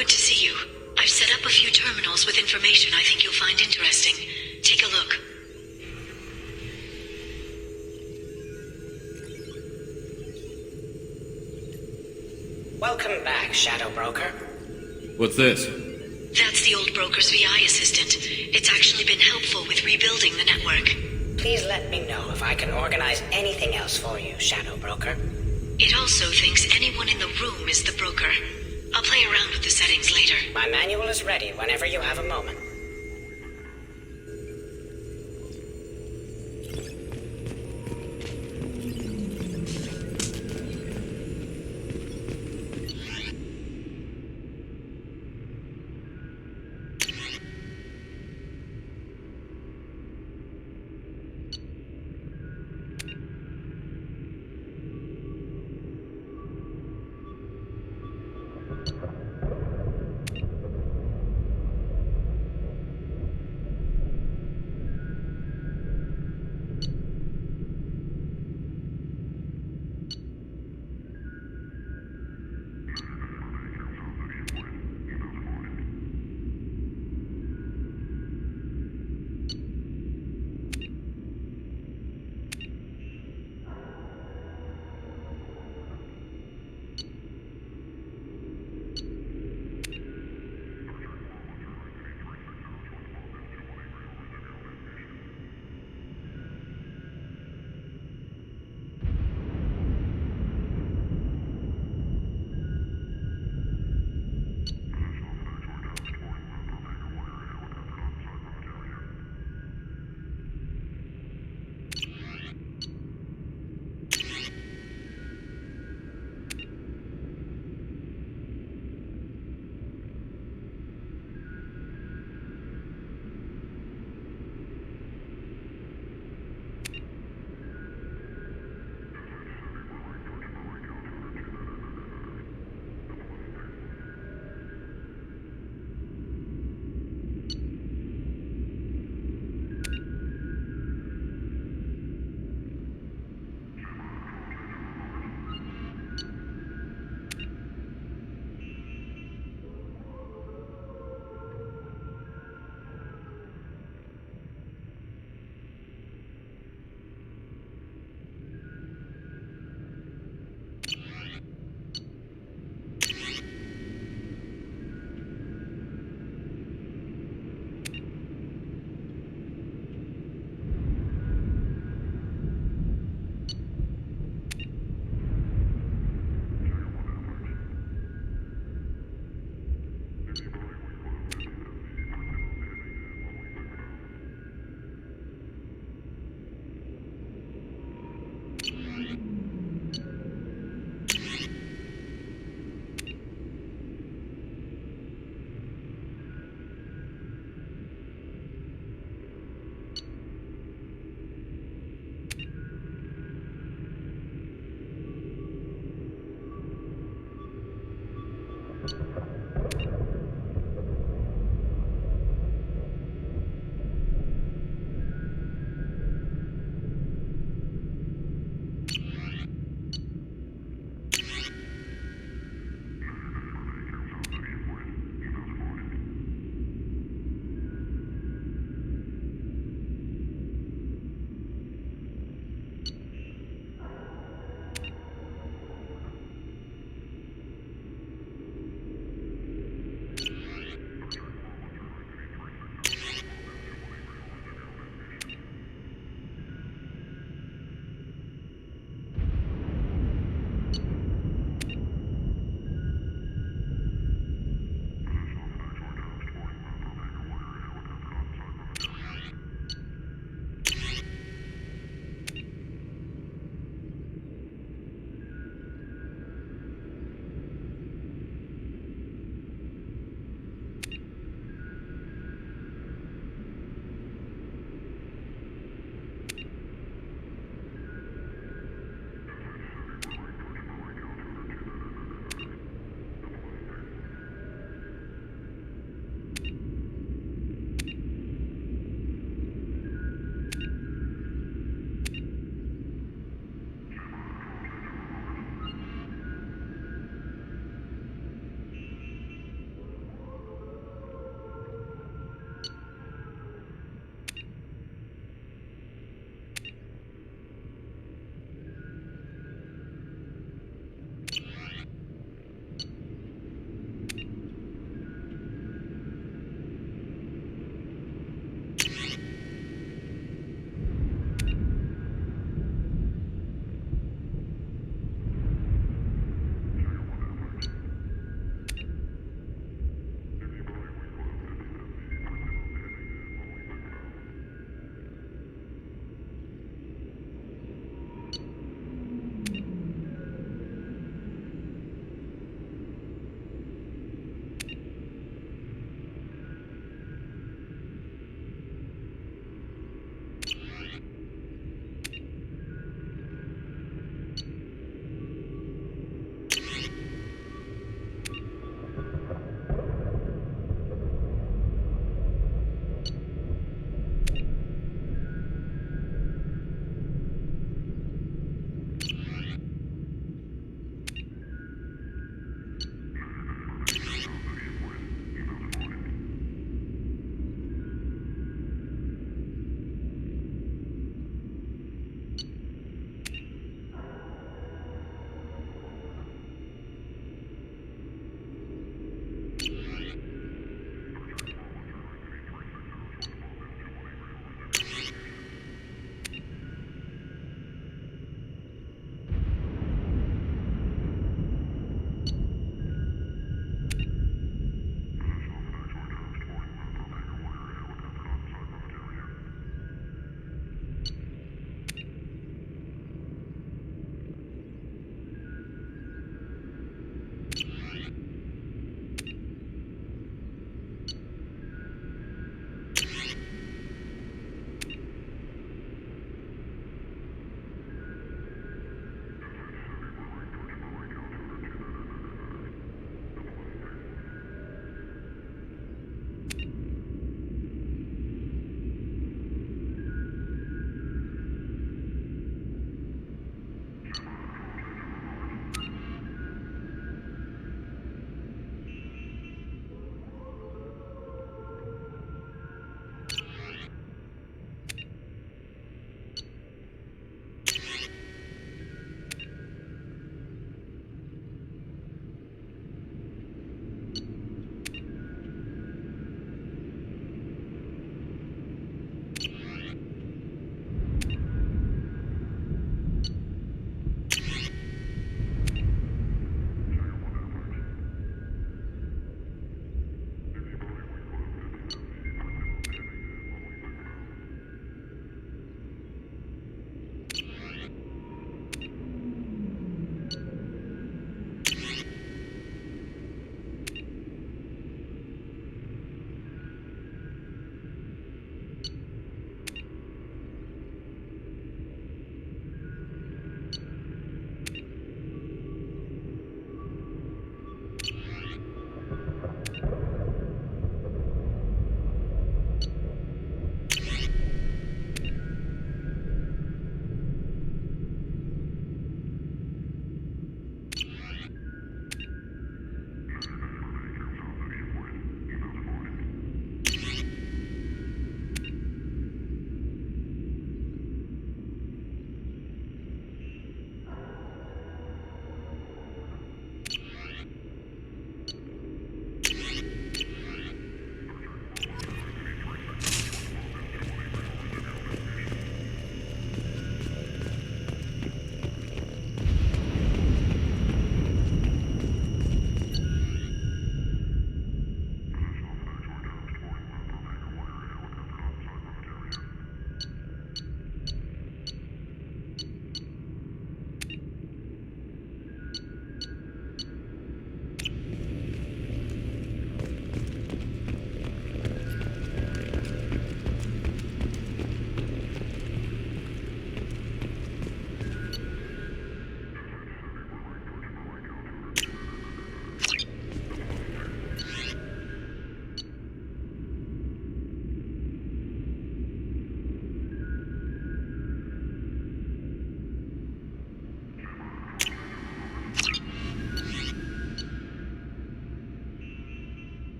good to see you. I've set up a few terminals with information I think you'll find interesting. Take a look. Welcome back, Shadow Broker. What's this? That's the old broker's VI assistant. It's actually been helpful with rebuilding the network. Please let me know if I can organize anything else for you, Shadow Broker. It also thinks anyone in the room is the broker. I'll play around with the settings later. My manual is ready whenever you have a moment.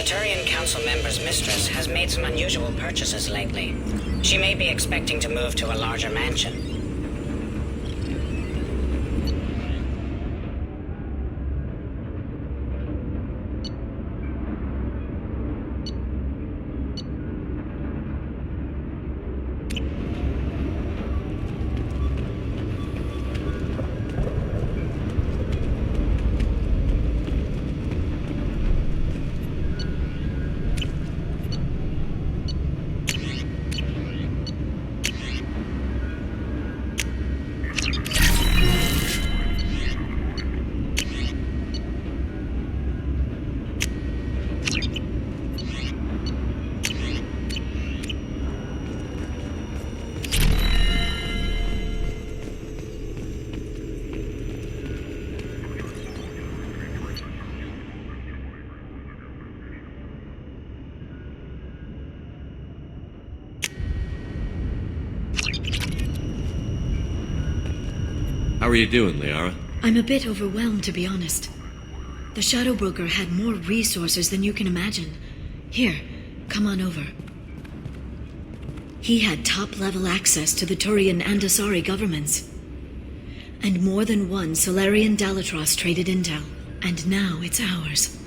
The Turian Council member's mistress has made some unusual purchases lately. She may be expecting to move to a larger mansion. How are you doing, Liara? I'm a bit overwhelmed, to be honest. The Shadow Broker had more resources than you can imagine. Here, come on over. He had top-level access to the Turian and Asari governments. And more than one Solarian Dalatros traded intel. And now it's ours.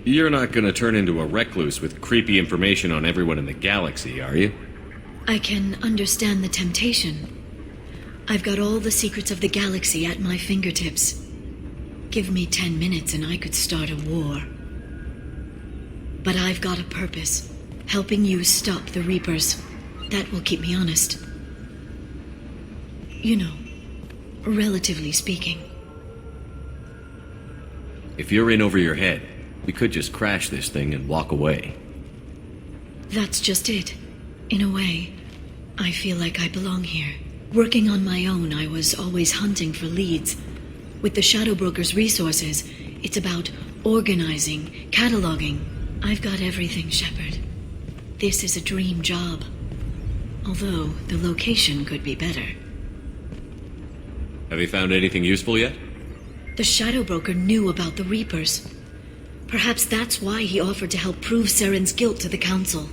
You're not gonna turn into a recluse with creepy information on everyone in the galaxy, are you? I can understand the temptation. I've got all the secrets of the galaxy at my fingertips. Give me 10 minutes and I could start a war. But I've got a purpose. Helping you stop the Reapers. That will keep me honest. You know, relatively speaking. If you're in over your head, we could just crash this thing and walk away. That's just it. In a way, I feel like I belong here. Working on my own, I was always hunting for leads. With the Shadow Broker's resources, it's about organizing, cataloging. I've got everything, Shepard. This is a dream job. Although, the location could be better. Have you found anything useful yet? The Shadow Broker knew about the Reapers. Perhaps that's why he offered to help prove Saren's guilt to the Council.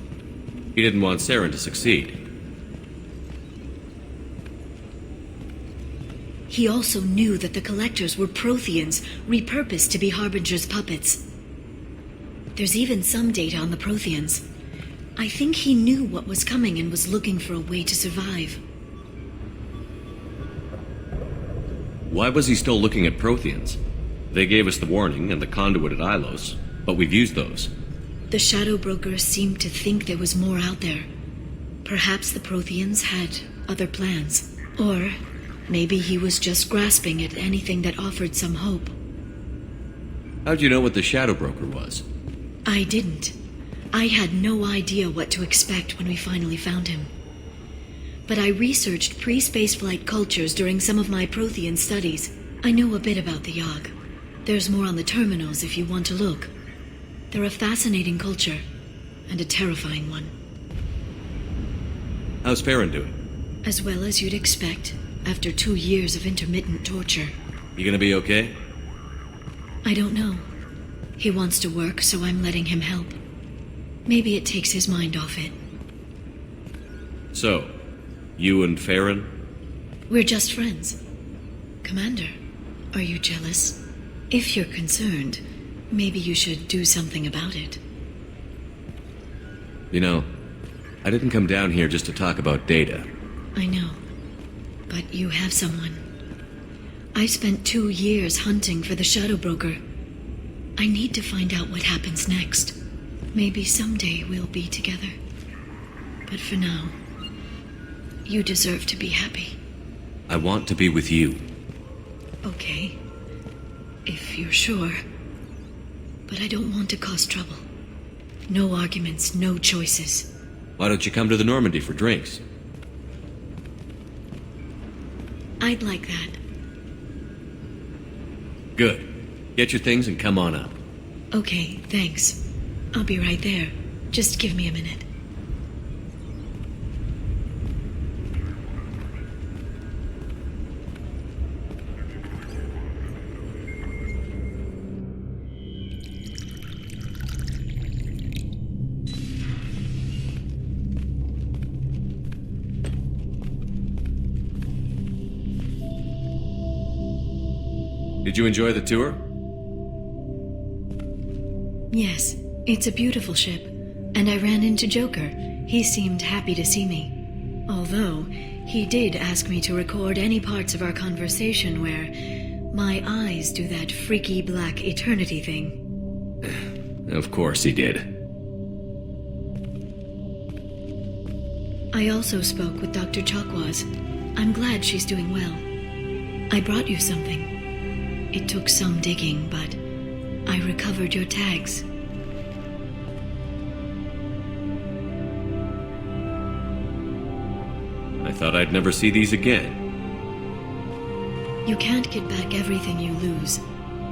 He didn't want Saren to succeed. He also knew that the Collectors were Protheans, repurposed to be Harbinger's puppets. There's even some data on the Protheans. I think he knew what was coming and was looking for a way to survive. Why was he still looking at Protheans? They gave us the warning and the conduit at Ilos, but we've used those. The Shadow Broker seemed to think there was more out there. Perhaps the Protheans had other plans. Or maybe he was just grasping at anything that offered some hope. How'd you know what the Shadow Broker was? I didn't. I had no idea what to expect when we finally found him. But I researched pre-spaceflight cultures during some of my Prothean studies. I know a bit about the Yogg. There's more on the terminals if you want to look. They're a fascinating culture, and a terrifying one. How's Farron doing? As well as you'd expect, after 2 years of intermittent torture. You gonna be okay? I don't know. He wants to work, so I'm letting him help. Maybe it takes his mind off it. So, you and Farron? We're just friends. Commander, are you jealous? If you're concerned, maybe you should do something about it. You know, I didn't come down here just to talk about data. I know. But you have someone. I spent 2 years hunting for the Shadow Broker. I need to find out what happens next. Maybe someday we'll be together. But for now, you deserve to be happy. I want to be with you. Okay. If you're sure. But I don't want to cause trouble. No arguments, no choices. Why don't you come to the Normandy for drinks? I'd like that. Good. Get your things and come on up. Okay, thanks. I'll be right there. Just give me a minute. Did you enjoy the tour? Yes, it's a beautiful ship. And I ran into Joker. He seemed happy to see me. Although, he did ask me to record any parts of our conversation where my eyes do that freaky black eternity thing. Of course he did. I also spoke with Dr. Chakwas. I'm glad she's doing well. I brought you something. It took some digging, but I recovered your tags. I thought I'd never see these again. You can't get back everything you lose,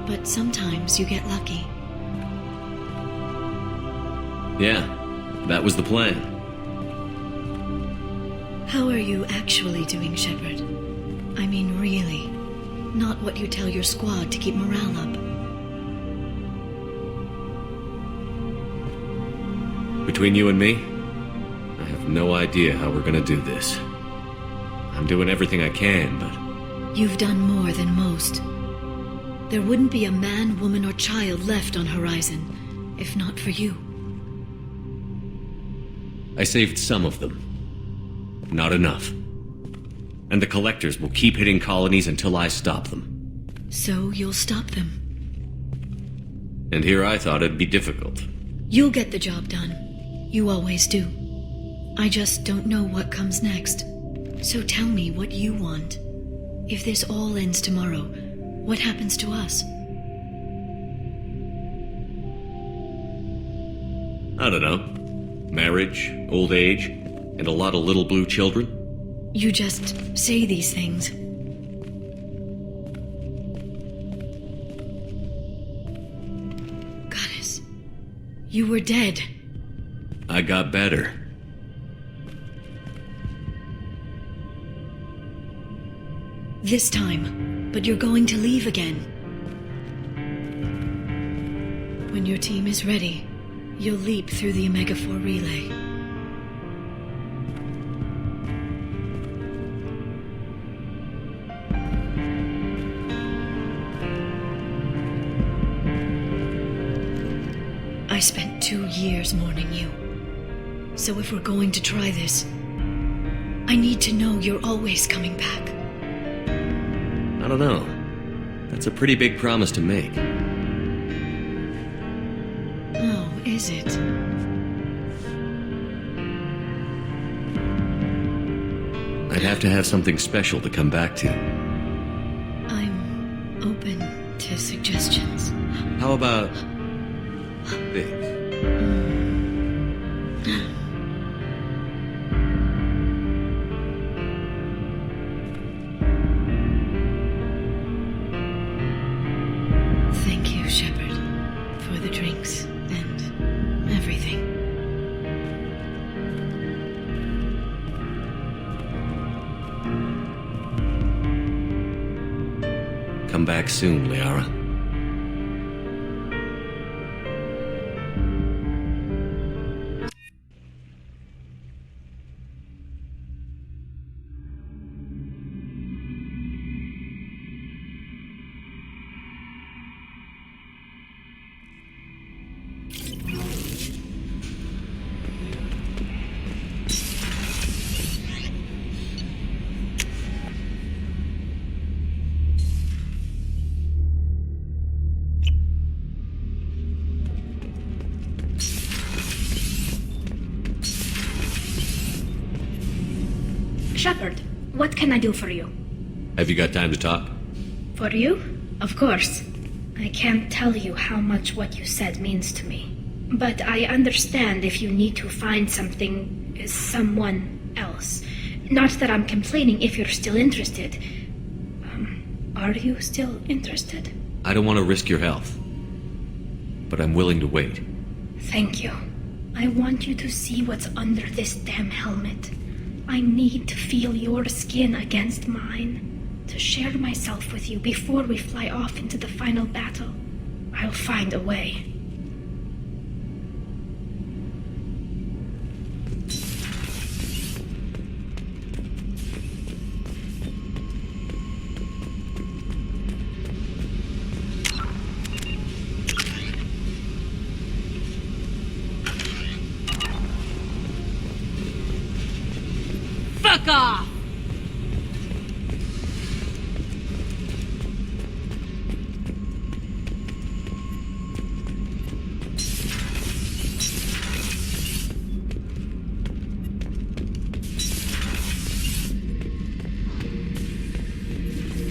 but sometimes you get lucky. Yeah, that was the plan. How are you actually doing, Shepard? I mean, really. Not what you tell your squad to keep morale up. Between you and me, I have no idea how we're gonna do this. I'm doing everything I can, but... You've done more than most. There wouldn't be a man, woman, or child left on Horizon, if not for you. I saved some of them. Not enough. And the collectors will keep hitting colonies until I stop them. So you'll stop them. And here I thought it'd be difficult. You'll get the job done. You always do. I just don't know what comes next. So tell me what you want. If this all ends tomorrow, what happens to us? I don't know. Marriage, old age, and a lot of little blue children. You just say these things. Goddess, you were dead. I got better. This time, but you're going to leave again. When your team is ready, you'll leap through the Omega-4 relay. I spent 2 years mourning you. So if we're going to try this, I need to know you're always coming back. I don't know. That's a pretty big promise to make. Oh, is it? I'd have to have something special to come back to. I'm open to suggestions. How about this? Thank you, Shepard, for the drinks and everything. Come back soon, Liara. Shepard, what can I do for you? Have you got time to talk? For you? Of course. I can't tell you how much what you said means to me. But I understand if you need to find someone else. Not that I'm complaining if you're still interested. Are you still interested? I don't want to risk your health. But I'm willing to wait. Thank you. I want you to see what's under this damn helmet. I need to feel your skin against mine, to share myself with you before we fly off into the final battle. I'll find a way. Fuck off!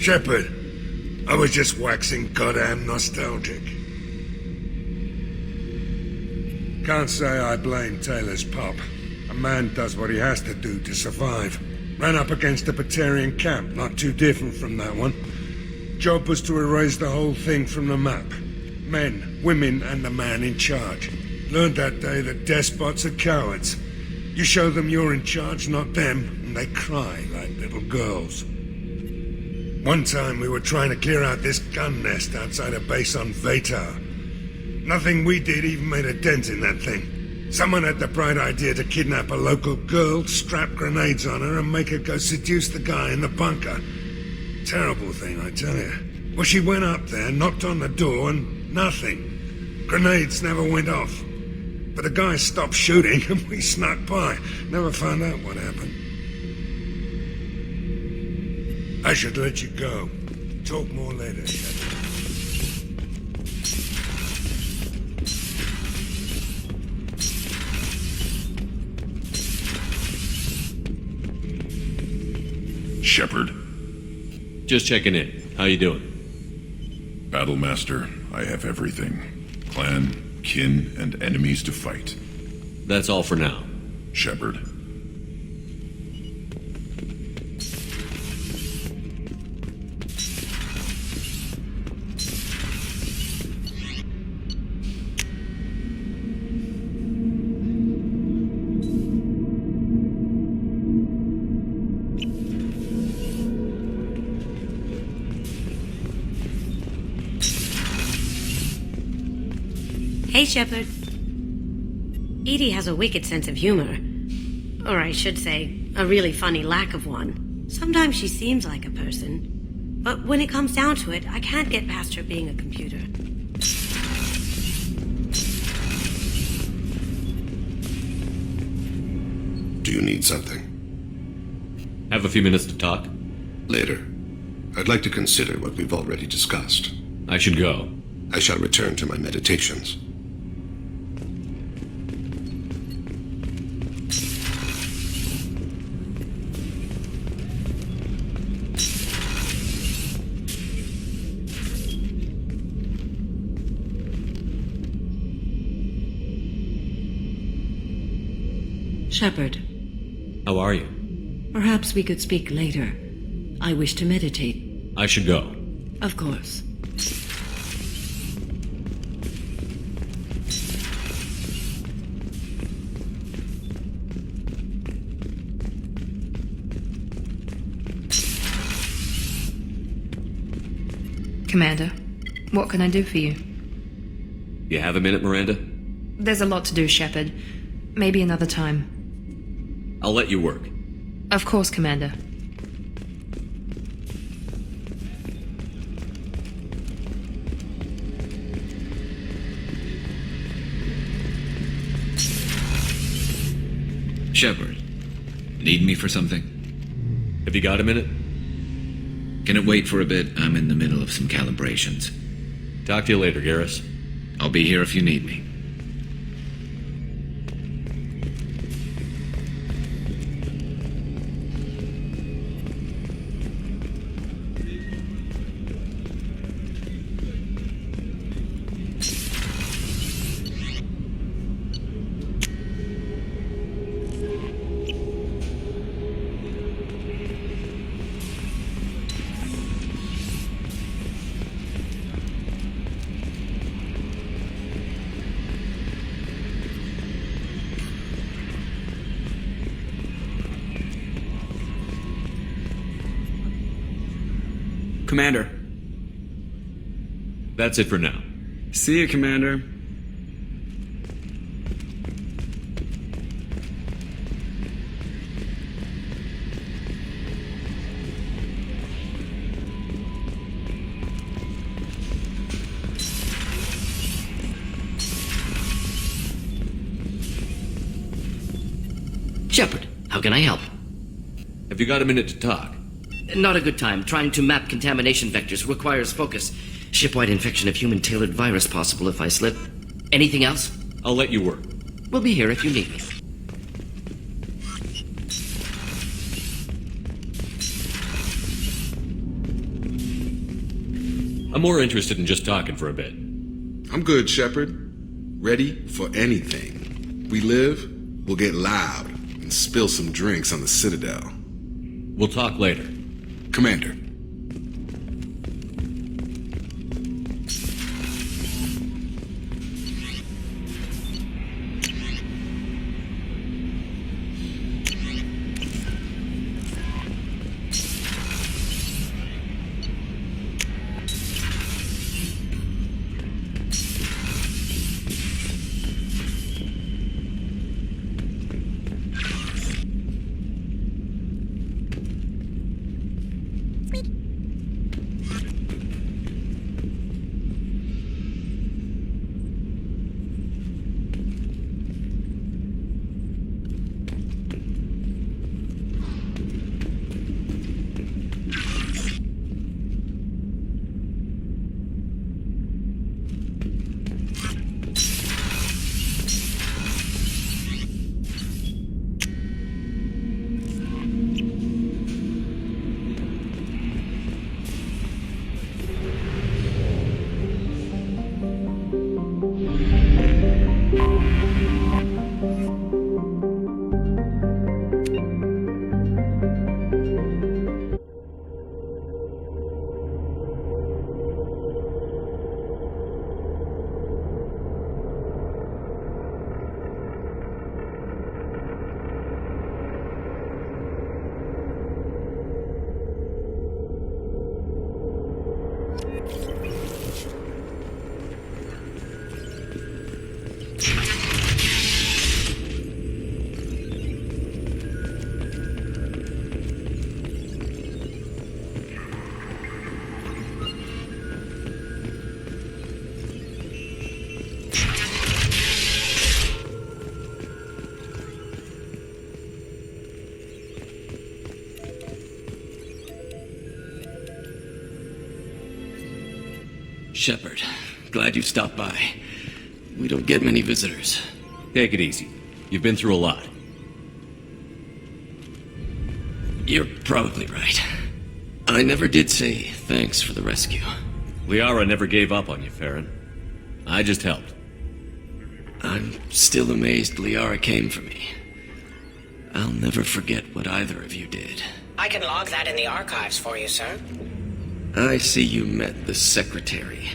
Shepard, I was just waxing goddamn nostalgic. Can't say I blame Taylor's pop. A man does what he has to do to survive. Ran up against a Batarian camp, not too different from that one. Job was to erase the whole thing from the map. Men, women, and the man in charge. Learned that day that despots are cowards. You show them you're in charge, not them, and they cry like little girls. One time we were trying to clear out this gun nest outside a base on Vatar. Nothing we did even made a dent in that thing. Someone had the bright idea to kidnap a local girl, strap grenades on her, and make her go seduce the guy in the bunker. Terrible thing, I tell you. Well, she went up there, knocked on the door, and nothing. Grenades never went off. But the guy stopped shooting, and we snuck by. Never found out what happened. I should let you go. Talk more later, Shepard. Shepard. Just checking in. How you doing? Battlemaster, I have everything. Clan, kin, and enemies to fight. That's all for now. Shepard. Hey, Shepard. Edie has a wicked sense of humor. Or I should say, a really funny lack of one. Sometimes she seems like a person. But when it comes down to it, I can't get past her being a computer. Do you need something? Have a few minutes to talk? Later. I'd like to consider what we've already discussed. I should go. I shall return to my meditations. Shepard, How are you? perhaps we could speak later. I wish to meditate. I should go. Of course. Commander, what can I do for you? You have a minute, Miranda? There's a lot to do, Shepard. Maybe another time. I'll let you work. Of course, Commander. Shepard, need me for something? Have you got a minute? Can it wait for a bit? I'm in the middle of some calibrations. Talk to you later, Garrus. I'll be here if you need me. Commander. That's it for now. See you, Commander. Shepard, how can I help? Have you got a minute to talk? Not a good time. Trying to map contamination vectors requires focus. Shipwide infection of human-tailored virus possible if I slip. Anything else? I'll let you work. We'll be here if you need me. I'm more interested in just talking for a bit. I'm good, Shepard. Ready for anything. We live, we'll get loud and spill some drinks on the Citadel. We'll talk later. Commander. Shepard, glad you stopped by. We don't get many visitors. Take it easy. You've been through a lot. You're probably right. I never did say thanks for the rescue. Liara never gave up on you, Farron. I just helped. I'm still amazed Liara came for me. I'll never forget what either of you did. I can log that in the archives for you, sir. I see you met the secretary.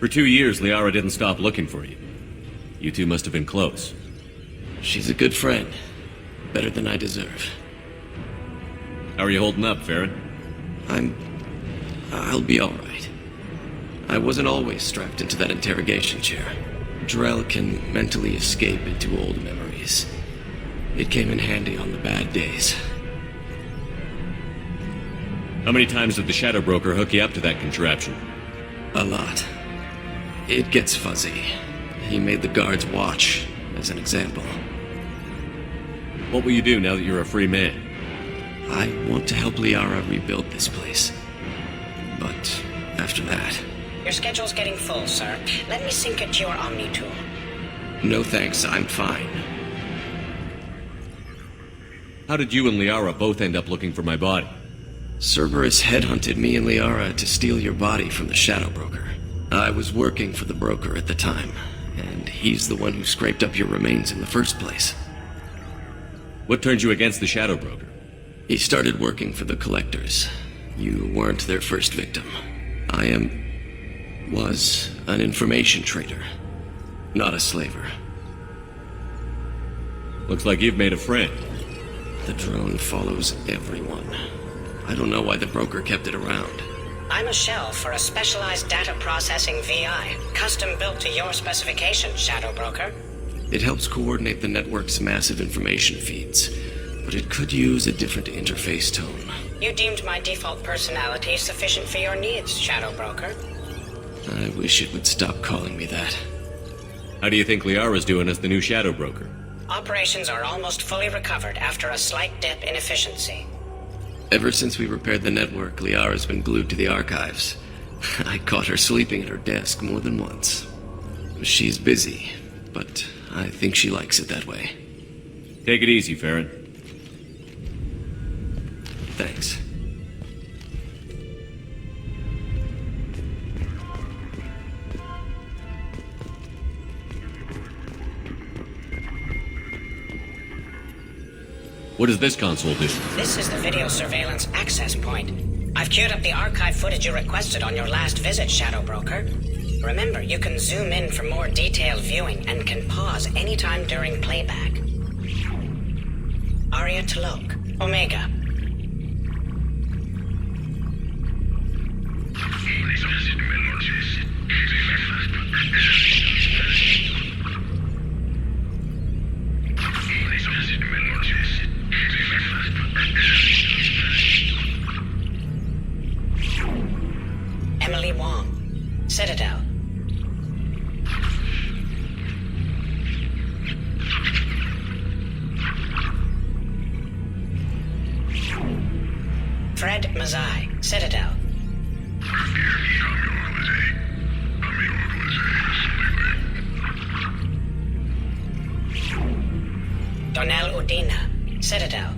For 2 years, Liara didn't stop looking for you. You two must have been close. She's a good friend. Better than I deserve. How are you holding up, Farron? I'll be all right. I wasn't always strapped into that interrogation chair. Drell can mentally escape into old memories. It came in handy on the bad days. How many times did the Shadow Broker hook you up to that contraption? A lot. It gets fuzzy. He made the guards watch, as an example. What will you do now that you're a free man? I want to help Liara rebuild this place. But after that... Your schedule's getting full, sir. Let me sync it to your Omni tool. No thanks, I'm fine. How did you and Liara both end up looking for my body? Cerberus headhunted me and Liara to steal your body from the Shadow Broker. I was working for the broker at the time, and he's the one who scraped up your remains in the first place. What turned you against the Shadow Broker? He started working for the Collectors. You weren't their first victim. Was an information trader, not a slaver. Looks like you've made a friend. The drone follows everyone. I don't know why the broker kept it around. I'm a shell for a specialized data processing VI, custom built to your specifications, Shadow Broker. It helps coordinate the network's massive information feeds, but it could use a different interface tone. You deemed my default personality sufficient for your needs, Shadow Broker. I wish it would stop calling me that. How do you think Liara's doing as the new Shadow Broker? Operations are almost fully recovered after a slight dip in efficiency. Ever since we repaired the network, Liara's been glued to the archives. I caught her sleeping at her desk more than once. She's busy, but I think she likes it that way. Take it easy, Farron. Thanks. What does this console do? This is the video surveillance access point. I've queued up the archive footage you requested on your last visit, Shadow Broker. Remember, you can zoom in for more detailed viewing and can pause anytime during playback. Aria Talok, Omega. Emily Wong, Citadel. Fred Mazai, Citadel. Donnell Udina, Citadel.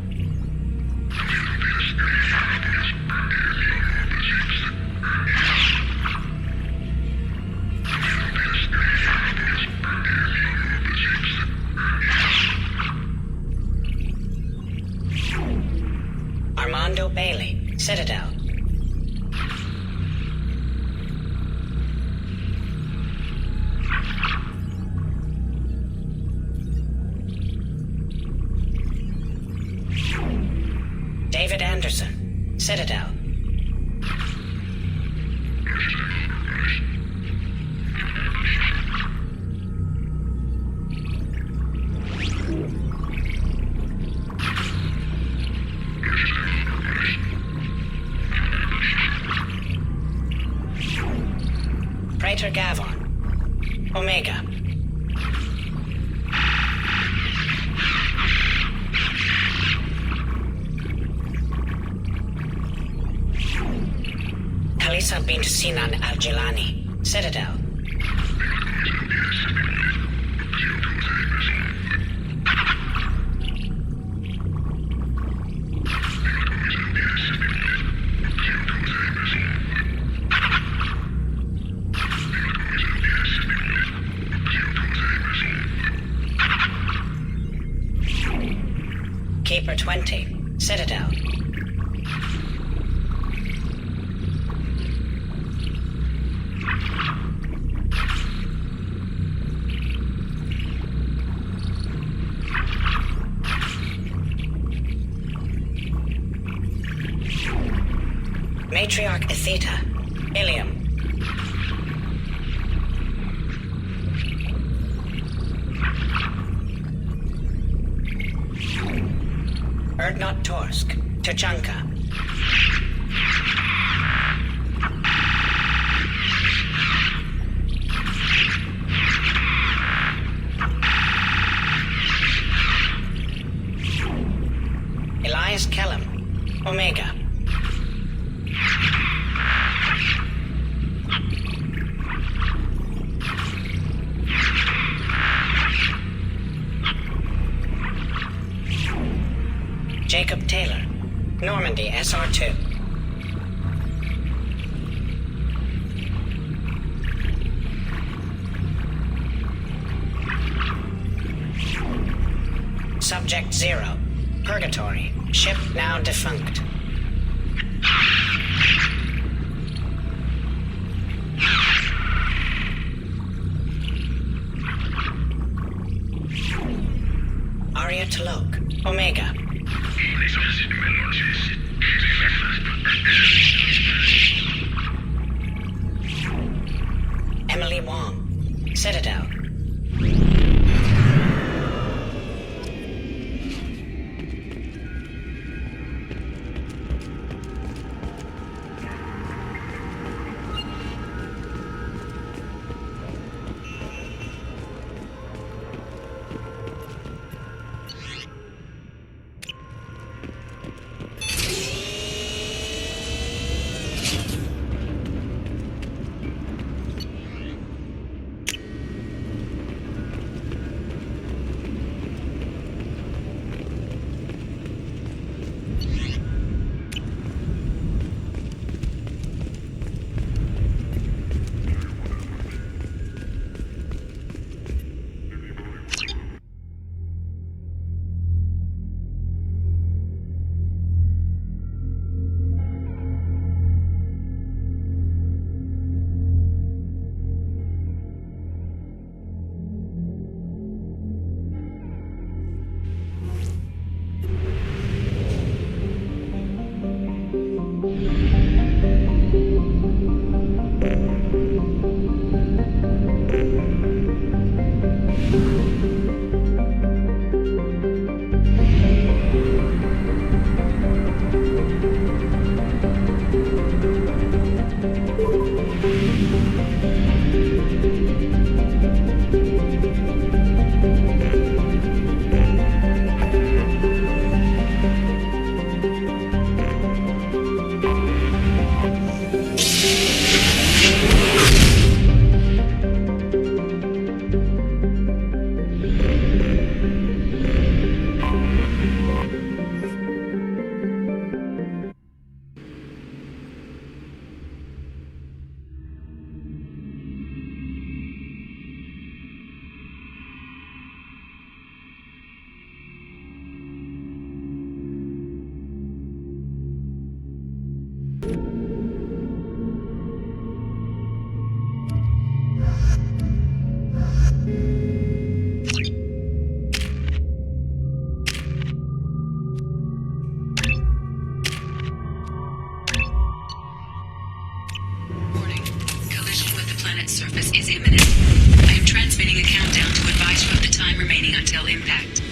Armando Bailey, Citadel. David Anderson, Citadel. Praetor Gavon, Omega. Kalisa bint Sinan Al-Jilani, Citadel. Keeper 20, Citadel. Matriarch Etheta, Ilium. Erdnot Torsk, Tuchanka. Elias Kellum, Omega. Jacob Taylor, Normandy SR2. Subject 0, Purgatory, ship now defunct. Aria Talok, Omega. Emily Wong, Citadel. transmitting a countdown to advise you of the time remaining until impact.